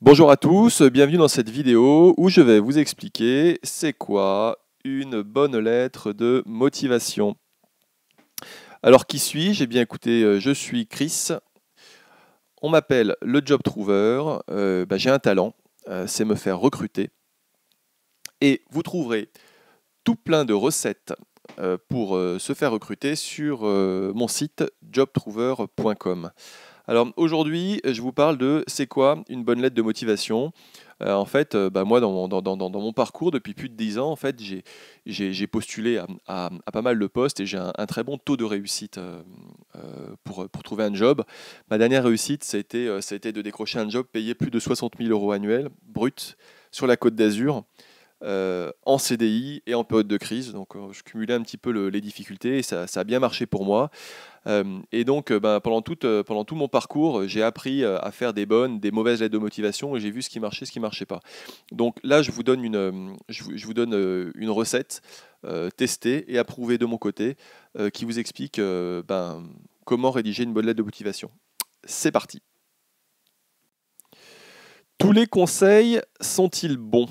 Bonjour à tous, bienvenue dans cette vidéo où je vais vous expliquer c'est quoi une bonne lettre de motivation. Alors qui suis-je? Eh bien écoutez, je suis Chris, on m'appelle le job trouveur, j'ai un talent, c'est me faire recruter et vous trouverez tout plein de recettes pour se faire recruter sur mon site jobtrouveur.com. Alors aujourd'hui, je vous parle de c'est quoi une bonne lettre de motivation. En fait, moi, dans mon parcours, depuis plus de 10 ans, en fait, j'ai postulé à pas mal de postes et j'ai un très bon taux de réussite pour trouver un job. Ma dernière réussite, ça a été de décrocher un job payé plus de 60 000 euros annuels, brut, sur la Côte d'Azur, en CDI et en période de crise. Donc, je cumulais un petit peu les difficultés et ça a bien marché pour moi. Et donc, pendant tout mon parcours, j'ai appris à faire des bonnes, des mauvaises lettres de motivation et j'ai vu ce qui marchait pas. Donc là, je vous donne une recette testée et approuvée de mon côté qui vous explique comment rédiger une bonne lettre de motivation. C'est parti. Tous les conseils sont-ils bons?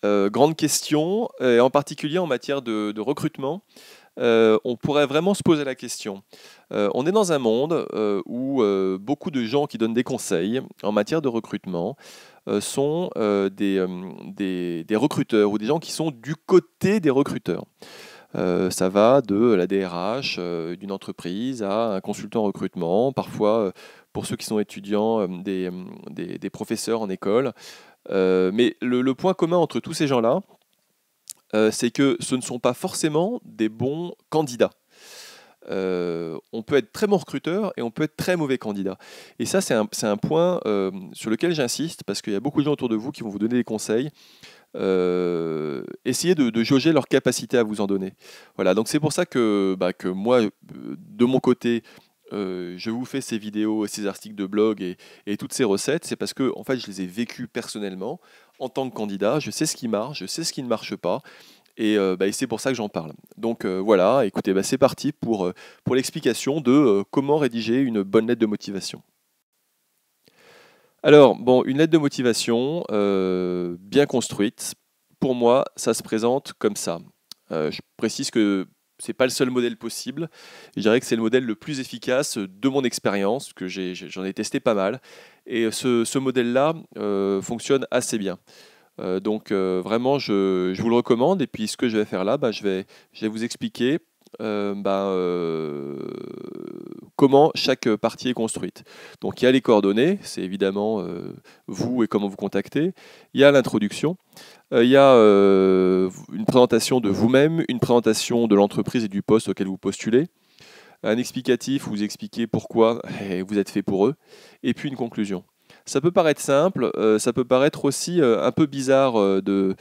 Grande question, et en particulier en matière de recrutement. On pourrait vraiment se poser la question. On est dans un monde où beaucoup de gens qui donnent des conseils en matière de recrutement sont des recruteurs ou des gens qui sont du côté des recruteurs. Ça va de la DRH d'une entreprise à un consultant en recrutement, parfois pour ceux qui sont étudiants, des professeurs en école. Mais le point commun entre tous ces gens-là, c'est que ce ne sont pas forcément des bons candidats. On peut être très bon recruteur et on peut être très mauvais candidat. Et ça, c'est un point sur lequel j'insiste parce qu'il y a beaucoup de gens autour de vous qui vont vous donner des conseils. Essayez de jauger leur capacité à vous en donner. Voilà, donc c'est pour ça que moi, de mon côté, je vous fais ces vidéos, ces articles de blog et toutes ces recettes. C'est parce que en fait, je les ai vécues personnellement en tant que candidat. Je sais ce qui marche, je sais ce qui ne marche pas. Et c'est pour ça que j'en parle. Donc voilà, écoutez, c'est parti pour l'explication de comment rédiger une bonne lettre de motivation. Alors, bon, une lettre de motivation bien construite, pour moi, ça se présente comme ça. Je précise que c'est pas le seul modèle possible. Je dirais que c'est le modèle le plus efficace de mon expérience, que j'en ai testé pas mal. Et ce modèle-là fonctionne assez bien. Donc vraiment, je vous le recommande. Et puis ce que je vais faire là, je vais vous expliquer comment chaque partie est construite. Donc il y a les coordonnées, c'est évidemment vous et comment vous contactez. Il y a l'introduction. Il y a une présentation de vous-même, une présentation de l'entreprise et du poste auquel vous postulez, un explicatif où vous expliquez pourquoi vous êtes fait pour eux, et puis une conclusion. Ça peut paraître simple, ça peut paraître aussi un peu bizarre de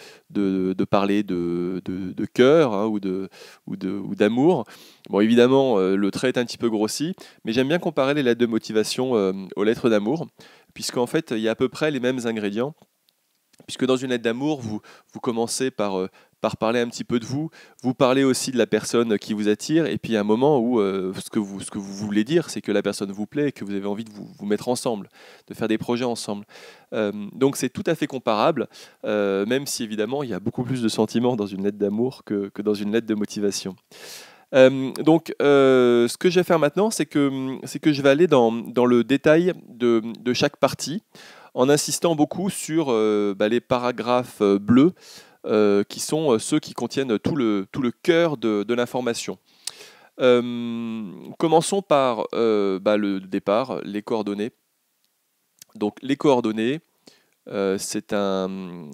parler de cœur hein, ou d'amour. Bon, évidemment, le trait est un petit peu grossi, mais j'aime bien comparer les lettres de motivation aux lettres d'amour, puisqu'en fait, il y a à peu près les mêmes ingrédients. Puisque dans une lettre d'amour, vous commencez par parler un petit peu de vous, vous parlez aussi de la personne qui vous attire, et puis il y a un moment où ce que vous voulez dire, c'est que la personne vous plaît et que vous avez envie de vous mettre ensemble, de faire des projets ensemble. Donc c'est tout à fait comparable, même si évidemment il y a beaucoup plus de sentiments dans une lettre d'amour que dans une lettre de motivation. Ce que je vais faire maintenant, c'est que je vais aller dans le détail de chaque partie en insistant beaucoup sur les paragraphes bleus qui sont ceux qui contiennent tout le cœur de l'information. Commençons par le départ, les coordonnées. Donc les coordonnées, c'est un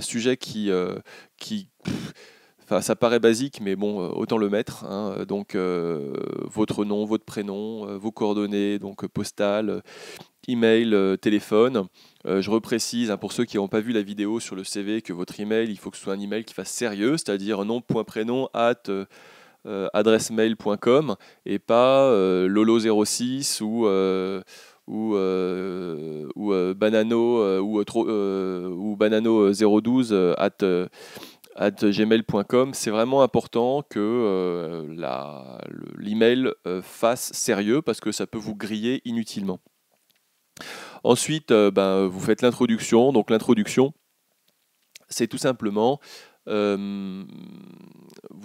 sujet enfin, ça paraît basique, mais bon, autant le mettre, hein. Donc, votre nom, votre prénom, vos coordonnées, donc postales, email, téléphone. Je reprécise, hein, pour ceux qui n'ont pas vu la vidéo sur le CV, que votre email, il faut que ce soit un email qui fasse sérieux, c'est-à-dire nom.prénom @adressemail.com et pas lolo06 ou banano ou banano012 at gmail.com. C'est vraiment important que l'email fasse sérieux parce que ça peut vous griller inutilement. Ensuite, vous faites l'introduction. Donc l'introduction, c'est tout simplement vous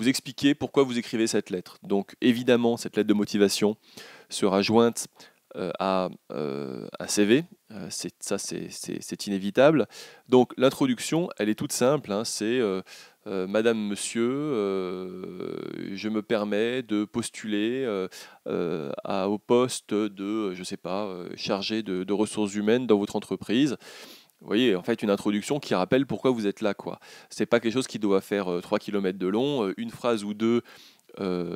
expliquer pourquoi vous écrivez cette lettre. Donc évidemment, cette lettre de motivation sera jointe à un CV. C'est inévitable. Donc l'introduction, elle est toute simple, hein, c'est Madame, Monsieur, je me permets de postuler au poste de, je sais pas, chargé de ressources humaines dans votre entreprise. Vous voyez, en fait, une introduction qui rappelle pourquoi vous êtes là, quoi. C'est pas quelque chose qui doit faire 3 km de long, une phrase ou deux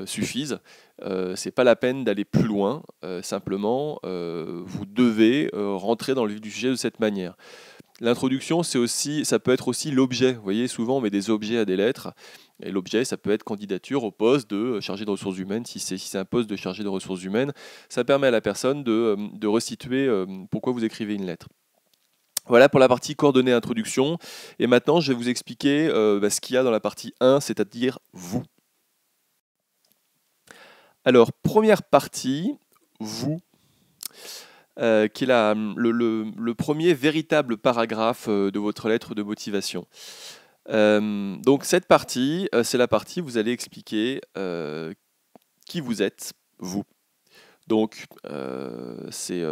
suffisent. C'est pas la peine d'aller plus loin, simplement, vous devez rentrer dans le vif du sujet de cette manière. L'introduction, ça peut être aussi l'objet. Vous voyez, souvent on met des objets à des lettres, et l'objet, ça peut être candidature au poste de chargé de ressources humaines, si c'est un poste de chargé de ressources humaines. Ça permet à la personne de resituer pourquoi vous écrivez une lettre. Voilà pour la partie coordonnées introduction. Et maintenant, je vais vous expliquer ce qu'il y a dans la partie 1, c'est-à-dire vous. Alors, première partie, vous, qui est le premier véritable paragraphe de votre lettre de motivation. Donc cette partie, c'est la partie où vous allez expliquer qui vous êtes, vous. Donc c'est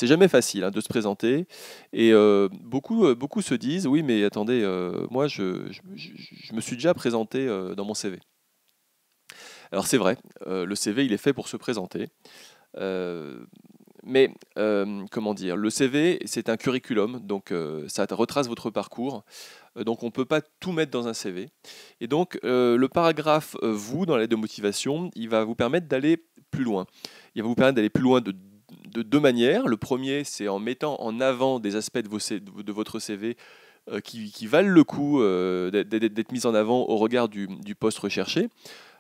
jamais facile hein, de se présenter et beaucoup se disent oui mais attendez moi je me suis déjà présenté dans mon CV. Alors c'est vrai, le CV il est fait pour se présenter. Mais comment dire, le CV c'est un curriculum, donc ça retrace votre parcours, donc on ne peut pas tout mettre dans un CV. Et donc le paragraphe vous dans la lettre de motivation, il va vous permettre d'aller plus loin. Il va vous permettre d'aller plus loin de deux manières. Le premier, c'est en mettant en avant des aspects de votre CV qui valent le coup d'être mis en avant au regard du poste recherché.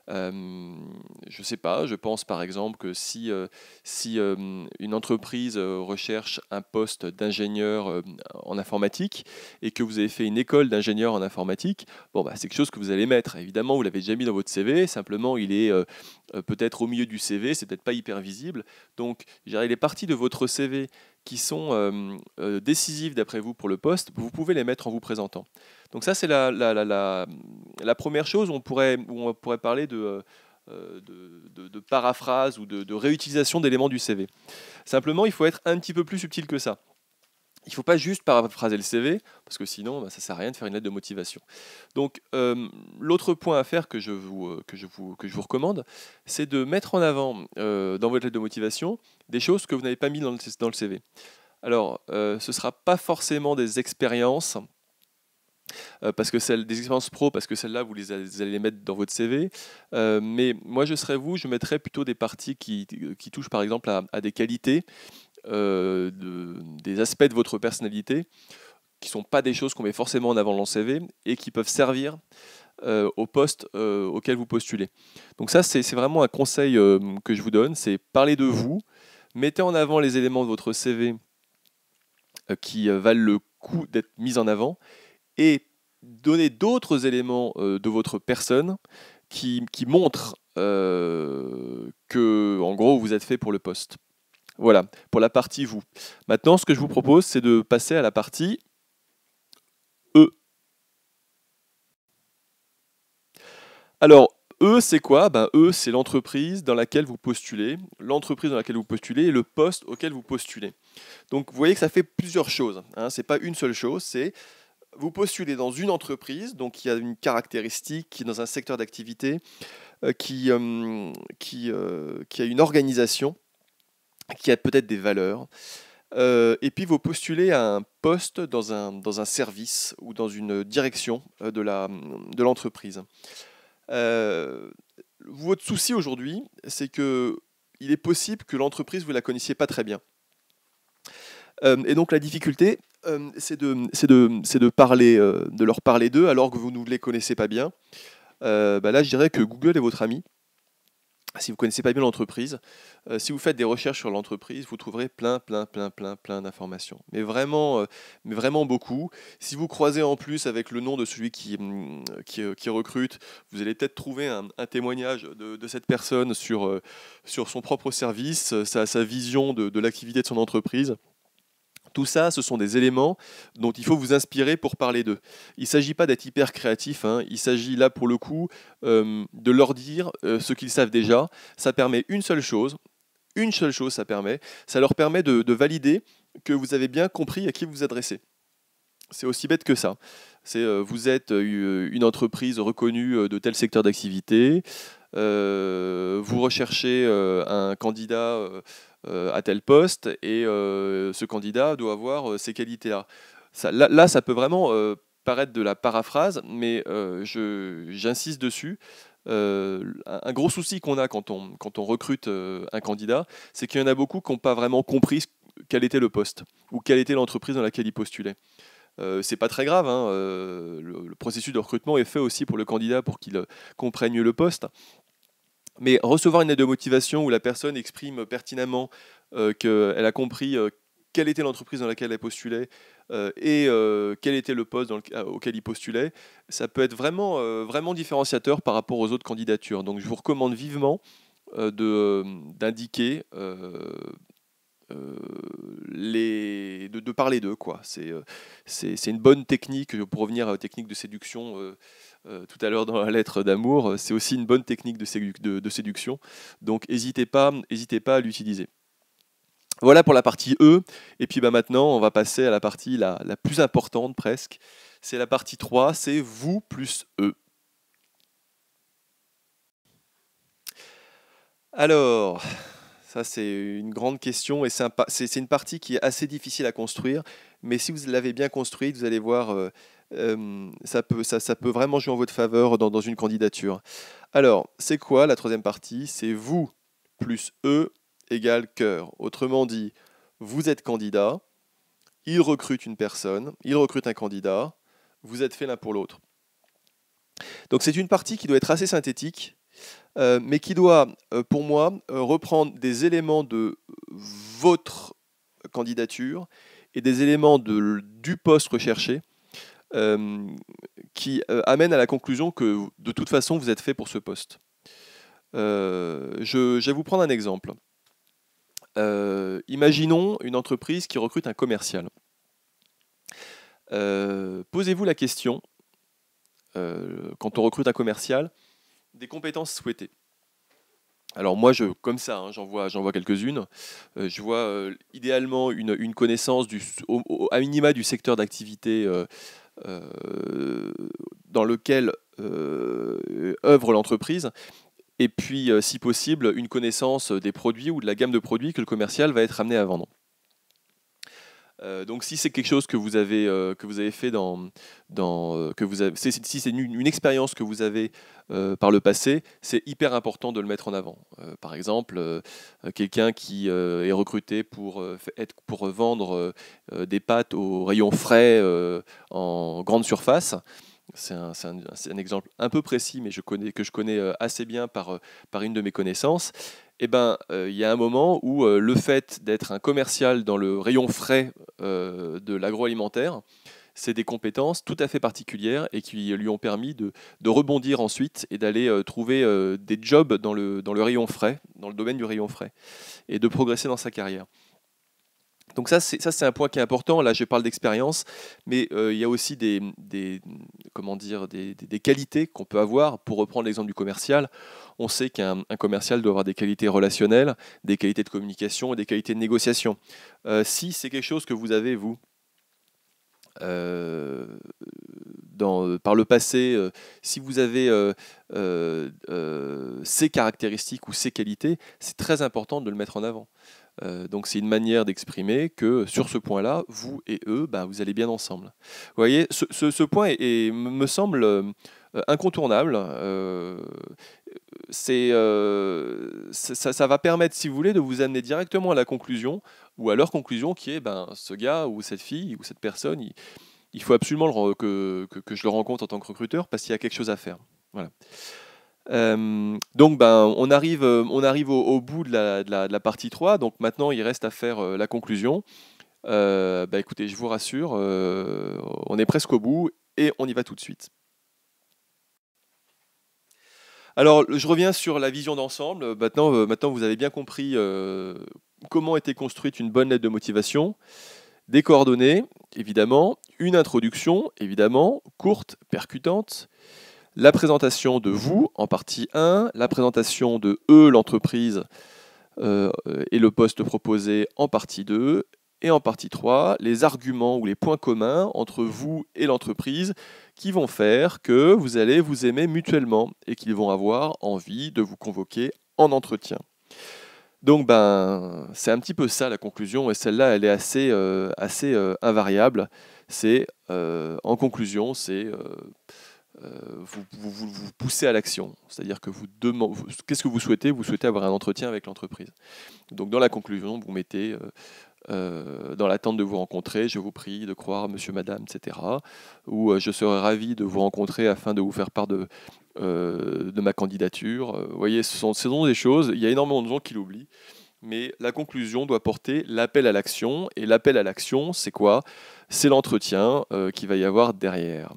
Je sais pas, je pense par exemple que si une entreprise recherche un poste d'ingénieur en informatique et que vous avez fait une école d'ingénieur en informatique, bon, bah, c'est quelque chose que vous allez mettre. Évidemment, vous l'avez déjà mis dans votre CV, simplement il est peut-être au milieu du CV, c'est peut-être pas hyper visible. Donc, je dirais, les parties de votre CV qui sont décisives d'après vous pour le poste, vous pouvez les mettre en vous présentant. Donc ça, c'est la première chose où on pourrait parler de paraphrase ou de réutilisation d'éléments du CV. Simplement, il faut être un petit peu plus subtil que ça. Il ne faut pas juste paraphraser le CV, parce que sinon, ça ne sert à rien de faire une lettre de motivation. Donc, l'autre point à faire que je vous recommande, c'est de mettre en avant dans votre lettre de motivation des choses que vous n'avez pas mis dans le CV. Alors, ce ne sera pas forcément des expériences, parce que des expériences pro, parce que celles-là, vous allez les mettre dans votre CV. Mais moi, je mettrais plutôt des parties qui touchent par exemple à des qualités, des aspects de votre personnalité, qui ne sont pas des choses qu'on met forcément en avant dans le CV et qui peuvent servir au poste auquel vous postulez. Donc ça, c'est vraiment un conseil que je vous donne, c'est parler de vous, mettez en avant les éléments de votre CV qui valent le coup d'être mis en avant, et donner d'autres éléments de votre personne qui montrent que, en gros, vous êtes fait pour le poste. Voilà, pour la partie vous. Maintenant, ce que je vous propose, c'est de passer à la partie E. Alors, E, c'est quoi? E, c'est l'entreprise dans laquelle vous postulez, et le poste auquel vous postulez. Donc, vous voyez que ça fait plusieurs choses. Hein. Ce n'est pas une seule chose, c'est vous postulez dans une entreprise, donc qui a une caractéristique, qui est dans un secteur d'activité, qui a une organisation, qui a peut-être des valeurs, et puis vous postulez à un poste dans un service ou dans une direction de l'entreprise. Votre souci aujourd'hui, c'est que il est possible que l'entreprise, vous ne la connaissiez pas très bien. Et donc la difficulté, c'est de leur parler d'eux alors que vous ne les connaissez pas bien. Là, je dirais que Google est votre ami. Si vous ne connaissez pas bien l'entreprise, si vous faites des recherches sur l'entreprise, vous trouverez plein d'informations. Mais vraiment beaucoup. Si vous croisez en plus avec le nom de celui qui recrute, vous allez peut-être trouver un témoignage de cette personne sur son propre service, sa vision de l'activité de son entreprise. Tout ça, ce sont des éléments dont il faut vous inspirer pour parler d'eux. Il ne s'agit pas d'être hyper créatif, hein. Il s'agit là pour le coup de leur dire ce qu'ils savent déjà. Ça permet une seule chose ça leur permet de valider que vous avez bien compris à qui vous vous adressez. C'est aussi bête que ça. Vous êtes une entreprise reconnue de tel secteur d'activité, vous recherchez un candidat à tel poste et ce candidat doit avoir ces qualités-là. Là, ça peut vraiment paraître de la paraphrase, mais j'insiste dessus. Un gros souci qu'on a quand on recrute un candidat, c'est qu'il y en a beaucoup qui n'ont pas vraiment compris quel était le poste ou quelle était l'entreprise dans laquelle ils postulaient. C'est pas très grave, hein, le processus de recrutement est fait aussi pour le candidat pour qu'il comprenne mieux le poste. Mais recevoir une lettre de motivation où la personne exprime pertinemment qu'elle a compris quelle était l'entreprise dans laquelle elle postulait et quel était le poste auquel il postulait, ça peut être vraiment différenciateur par rapport aux autres candidatures. Donc je vous recommande vivement d'indiquer de parler d'eux, quoi. C'est une bonne technique, pour revenir à la technique de séduction tout à l'heure dans la lettre d'amour, c'est aussi une bonne technique de séduction, donc n'hésitez pas à l'utiliser. Voilà pour la partie E, et puis maintenant on va passer à la partie la plus importante presque, c'est la partie 3, c'est vous plus eux. Alors, ça c'est une grande question et c'est une partie qui est assez difficile à construire, mais si vous l'avez bien construite, vous allez voir, ça peut vraiment jouer en votre faveur dans une candidature. Alors, c'est quoi la troisième partie? C'est vous plus eux égale cœur. Autrement dit, vous êtes candidat, il recrute une personne, il recrute un candidat, vous êtes fait l'un pour l'autre. Donc c'est une partie qui doit être assez synthétique, mais qui doit, pour moi, reprendre des éléments de votre candidature et des éléments du poste recherché qui amènent à la conclusion que de toute façon vous êtes fait pour ce poste. Je vais vous prendre un exemple. Imaginons une entreprise qui recrute un commercial. Posez-vous la question, quand on recrute un commercial, des compétences souhaitées. Alors moi, comme ça, hein, j'en vois quelques-unes. Je vois idéalement une connaissance à minima du secteur d'activité dans lequel œuvre l'entreprise, et puis, si possible, une connaissance des produits ou de la gamme de produits que le commercial va être amené à vendre. Donc si c'est quelque chose que vous avez fait si c'est une expérience que vous avez par le passé, c'est hyper important de le mettre en avant. Par exemple, quelqu'un qui est recruté pour vendre des pâtes au rayon frais en grande surface. C'est un exemple un peu précis, mais que je connais assez bien par une de mes connaissances. Eh ben, il y a un moment où le fait d'être un commercial dans le rayon frais de l'agroalimentaire, c'est des compétences tout à fait particulières et qui lui ont permis de rebondir ensuite et d'aller trouver des jobs dans le rayon frais, dans le domaine du rayon frais, et de progresser dans sa carrière. Donc ça, c'est un point qui est important. Là, je parle d'expérience, mais il y a aussi des qualités qu'on peut avoir. Pour reprendre l'exemple du commercial, on sait qu'un commercial doit avoir des qualités relationnelles, des qualités de communication et des qualités de négociation. Si c'est quelque chose que vous avez, vous, par le passé, si vous avez ces caractéristiques ou ces qualités, c'est très important de le mettre en avant. Donc c'est une manière d'exprimer que sur ce point-là, vous et eux, vous allez bien ensemble. Vous voyez, ce point me semble incontournable. Ça va permettre, si vous voulez, de vous amener directement à la conclusion ou à leur conclusion qui est ce gars ou cette fille ou cette personne, il faut absolument que je le rencontre en tant que recruteur parce qu'il y a quelque chose à faire. Voilà. Donc on arrive au bout de la partie 3, donc maintenant il reste à faire la conclusion. Écoutez, je vous rassure, on est presque au bout et on y va tout de suite. Alors je reviens sur la vision d'ensemble. Maintenant vous avez bien compris comment était construite une bonne lettre de motivation. Des coordonnées, évidemment, une introduction, évidemment, courte, percutante, la présentation de vous en partie 1, la présentation de eux, l'entreprise et le poste proposé en partie 2, et en partie 3, les arguments ou les points communs entre vous et l'entreprise qui vont faire que vous allez vous aimer mutuellement et qu'ils vont avoir envie de vous convoquer en entretien. Donc c'est un petit peu ça la conclusion, et celle-là elle est assez invariable. C'est en conclusion, c'est vous poussez à l'action, c'est-à-dire que vous demandez qu'est-ce que vous souhaitez avoir un entretien avec l'entreprise. Donc dans la conclusion, vous mettez dans l'attente de vous rencontrer, je vous prie de croire monsieur, madame, etc. Ou je serais ravi de vous rencontrer afin de vous faire part de ma candidature. Vous voyez, ce sont des choses, il y a énormément de gens qui l'oublient, mais la conclusion doit porter l'appel à l'action. Et l'appel à l'action, c'est quoi? C'est l'entretien qu'il va y avoir derrière.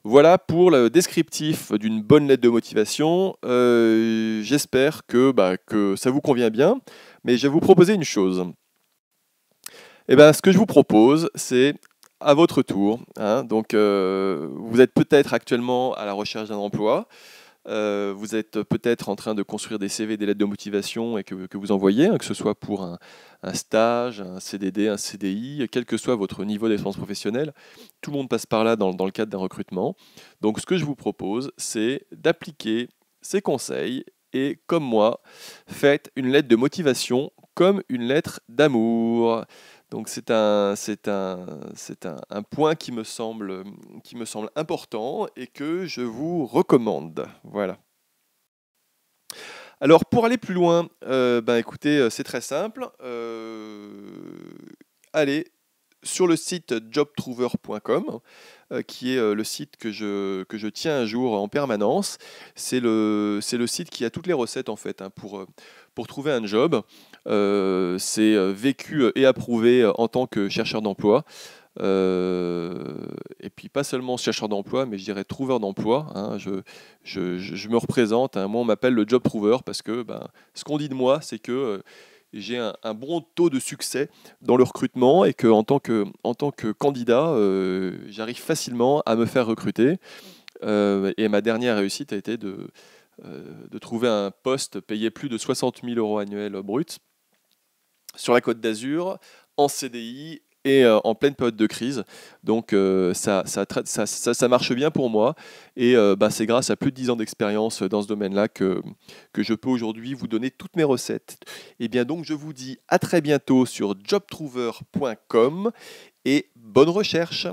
Voilà pour le descriptif d'une bonne lettre de motivation. J'espère que ça vous convient bien, mais je vais vous proposer une chose. Ce que je vous propose, c'est à votre tour. Donc, vous êtes peut-être actuellement à la recherche d'un emploi. Vous êtes peut-être en train de construire des CV, des lettres de motivation et que vous envoyez, que ce soit pour un stage, un CDD, un CDI, quel que soit votre niveau d'expérience professionnelle. Tout le monde passe par là dans le cadre d'un recrutement. Donc, ce que je vous propose, c'est d'appliquer ces conseils et, comme moi, faites une lettre de motivation comme une lettre d'amour. Donc c'est un point qui me semble important et que je vous recommande. Voilà. Alors pour aller plus loin, écoutez, c'est très simple. Allez sur le site jobtrover.com, qui est le site que je tiens à jour en permanence. C'est le site qui a toutes les recettes en fait pour trouver un job. C'est vécu et approuvé en tant que chercheur d'emploi. Et puis pas seulement chercheur d'emploi, mais je dirais trouveur d'emploi. Je me représente, moi on m'appelle le job trover parce que ce qu'on dit de moi, c'est que j'ai un bon taux de succès dans le recrutement et qu'en tant que candidat, j'arrive facilement à me faire recruter. Et ma dernière réussite a été de trouver un poste payé plus de 60 000 € annuels bruts sur la Côte d'Azur, en CDI et en pleine période de crise. Donc ça marche bien pour moi, et c'est grâce à plus de 10 ans d'expérience dans ce domaine-là que je peux aujourd'hui vous donner toutes mes recettes. Et bien donc je vous dis à très bientôt sur jobtrover.com et bonne recherche.